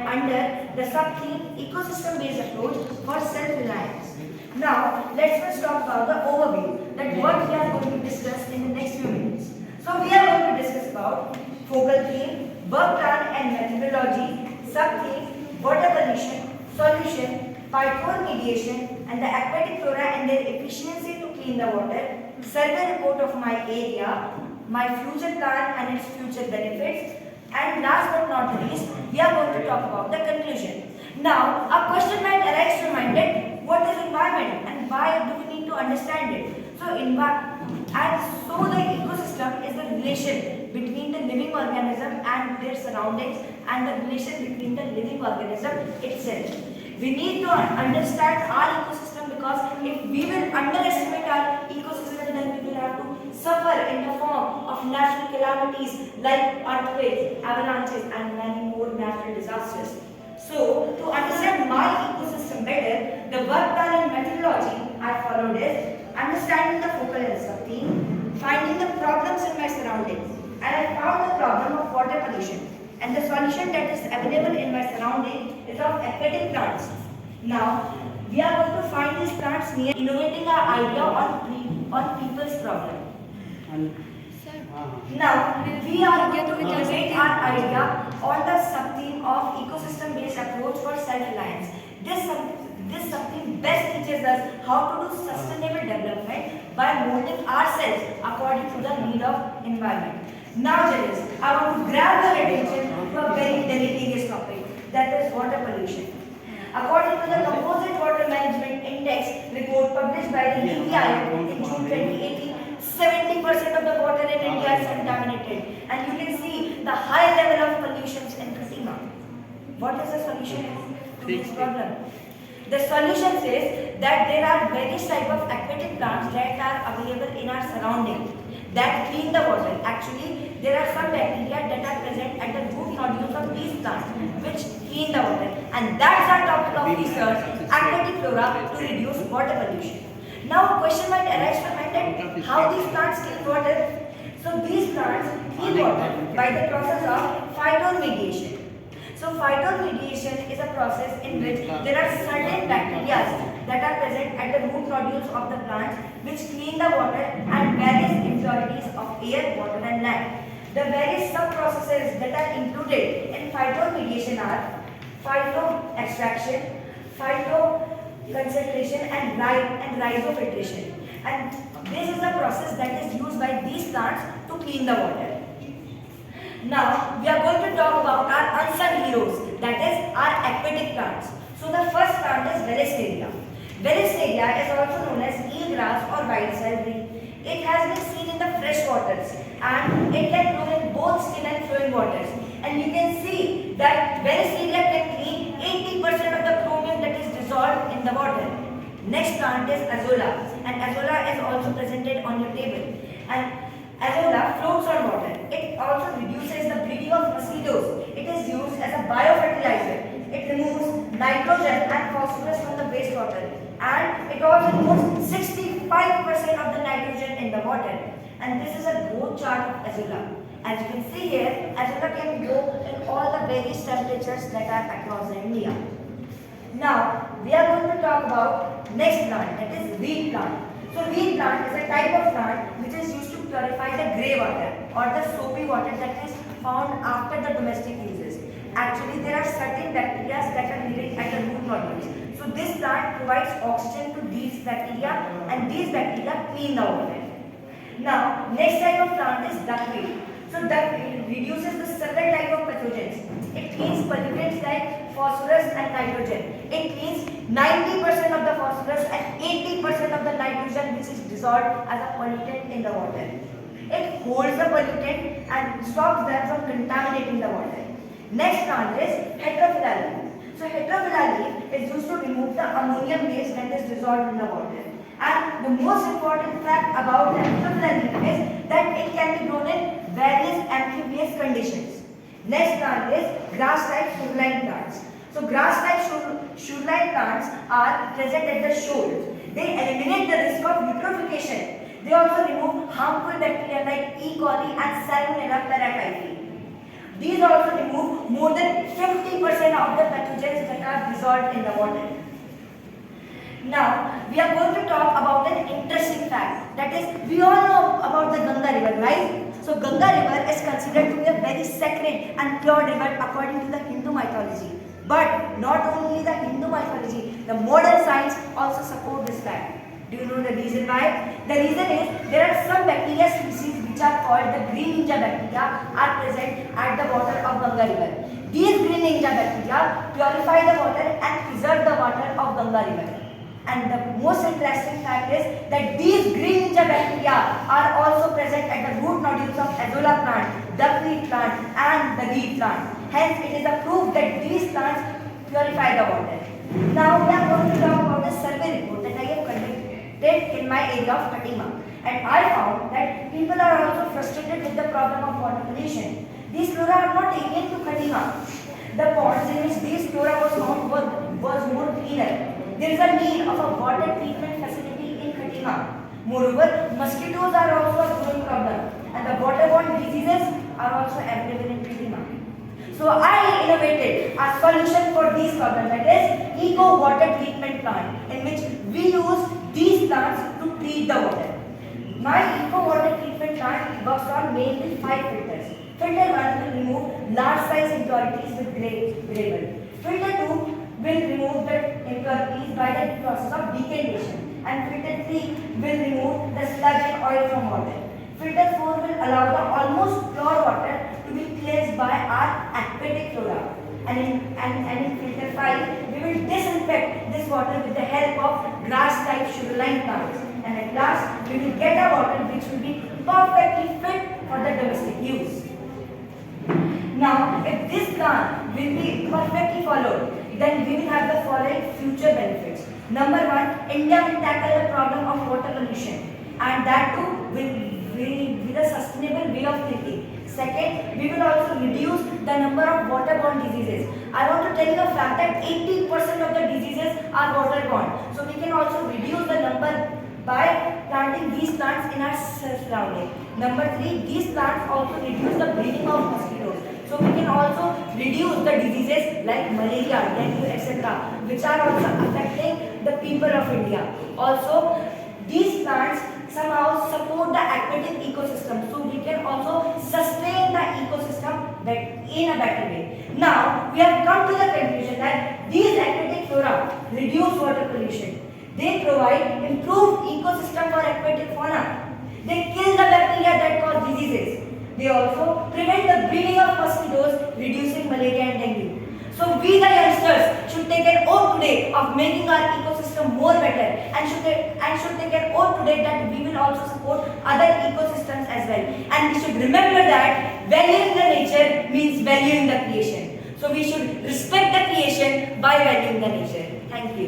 under the sub-theme ecosystem-based approach for self-reliance. Now, let's first talk about the overview, that what we are going to discuss in the next few minutes. So, we are going to discuss about focal theme, work plan and methodology, sub-theme, water pollution, solution, phytol mediation, and the aquatic flora and their efficiency to clean the water, survey report of my area, my future plan and its future benefits, and last but not least, we are going to talk about the conclusion. Now, a question might arise to mind that what is environment and why do we need to understand it? So, the ecosystem is the relation between the living organism and their surroundings and the relation between the living organism itself. We need to understand our ecosystem, because if we will underestimate our ecosystem, then we will have to suffer in the form of natural calamities like earthquakes, avalanches, and many more natural disasters. So, to understand my ecosystem better, the work plan and methodology I followed is understanding the focal and sub-theme, finding the problems in my surroundings, and I found the problem of water pollution. And the solution that is available in my surrounding is of aquatic plants. Now, we are going to find these plants near innovating our idea on people's problem. Now, we are going to innovate our idea on the sub-theme of ecosystem-based approach for self-reliance. This sub-theme best teaches us how to do sustainable development by molding ourselves according to the need of environment. Now, judges, I want to grab your attention to a very deleterious topic, that is water pollution. According to the Composite Water Management Index report published by the NITI Aayog in June 2018, 70% of the water in India is contaminated, and you can see the high level of pollutions in Fatima. What is the solution to this problem? The solution says that there are various types of aquatic plants that are available in our surrounding that clean the water. Actually, there are some bacteria that are present at the root nodules of these plants which clean the water, and that's our topic of research, aquatic flora to reduce water pollution. Now, a question might arise from my mind, how these plants clean water? So, these plants clean water by the process of phytol mediation. So, phytol mediation is a process in which there are certain bacteria that are present at the root nodules of the plants which clean the water and various impurities of air, water and land. The various sub-processes that are included in phytol mediation are phyto extraction, phyto concentration and rhizofiltration. And this is a process that is used by these plants to clean the water. Now, we are going to talk about our unsung heroes, that is our aquatic plants. So, the first plant is Velasteria. Velasteria is also known as eelgrass or wild celery. It has been seen in the fresh waters and it can grow in both still and flowing waters. And you can see that Velasteria can clean 80% of the chromium that is dissolved in the water. Next plant is Azolla, and Azolla is also presented on your table. And Azolla floats on water. It also reduces the breeding of mosquitoes. It is used as a biofertilizer. It removes nitrogen and phosphorus from the wastewater, and it also removes 65% of the nitrogen in the water. And this is a growth chart of Azolla. As you can see here, Azolla can grow in all the various temperatures that are across India. Now, we are going to talk about next plant, that is reed plant. So, reed plant is a type of plant which is used to purify the grey water or the soapy water that is found after the domestic uses. Actually, there are certain bacteria that are living at the root nodules. So, this plant provides oxygen to these bacteria, and these bacteria clean the water. Now, next type of plant is duckweed. So, duckweed reduces the several types of pathogens. It cleans pollutants like phosphorus and nitrogen. It cleans 90% of the phosphorus and 80% of the nitrogen which is dissolved as a pollutant in the water. It holds the pollutant and stops them from contaminating the water. Next plant is Heterophylla leaf. So, Heterophylla leaf is used to remove the ammonium gas that is dissolved in the water. And the most important fact about the Heterophylla leaf is that it can be grown in various amphibious conditions. Next plant is grass-type shoreline plants. So grass-type shoreline plants are present at the shores. They eliminate the risk of eutrophication. They also remove harmful bacteria like E. coli and Salmonella parasites. These also remove more than 50% of the dissolved in the water. Now, we are going to talk about an interesting fact. That is, we all know about the Ganga river, right? So, Ganga river is considered to be a very sacred and pure river according to the Hindu mythology. But not only the Hindu mythology, the modern science also support this fact. Do you know the reason why? The reason is there are some bacteria species which are called the green ninja bacteria are present at the water of Ganga river. These green ninja bacteria purify the water and preserve the water of Ganga river. And the most interesting fact is that these green ninja bacteria are also present at the root nodules of azolla plant, duckweed plant and the reed plant. Hence, it is a proof that these plants purify the water. Now, we are going to talk about the survey report that I have conducted in my area of Katima. And I found that people are also frustrated with the problem of water pollution. These flora are not alien to Katima. The ponds in which these flora was found was more cleaner. There is a need of a water treatment facility in Katima. Moreover, mosquitoes are also a growing problem and the waterborne diseases are also available in Katima. So I innovated a solution for these problems, that is eco water treatment plant, in which we use these plants to treat the water. My eco water treatment plant works on mainly 5 filters. Filter 1 will remove large size impurities with gravel. Filter 2 will remove the impurities by the process of decantation, and filter 3 will remove the sludge and oil from water. Filter 4 will allow the almost pure water to be cleansed by our aquatic flora. And in filter 5, we will disinfect this water with the help of grass-type sugarline plants. And at last, we will get a water which will be perfectly fit for the domestic use. Now, if this plan will be perfectly followed, then we will have the following future benefits. Number 1, India will tackle the problem of water pollution, and that too with a sustainable way of thinking. Second, we will also reduce the number of waterborne diseases. I want to tell you a fact that 80% of the diseases are waterborne. So we can also reduce the number by planting these plants in our surrounding. Number 3, these plants also reduce the breeding of mosquitoes. So we can also reduce the diseases like malaria, dengue, etc., which are also affecting the people of India. Also, these plants somehow support the aquatic ecosystem, so we can also sustain the ecosystem in a better way. Now, we have come to the conclusion that these aquatic flora reduce water pollution. They provide improved ecosystem for aquatic fauna. They kill the bacteria that cause diseases. They also prevent the breeding of mosquitoes, reducing malaria and dengue. So we the youngsters should take an oath today of making our ecosystem more better, and should take an oath today that we will also support other ecosystems as well. And we should remember that valuing the nature means valuing the creation. So we should respect the creation by valuing the nature. Thank you.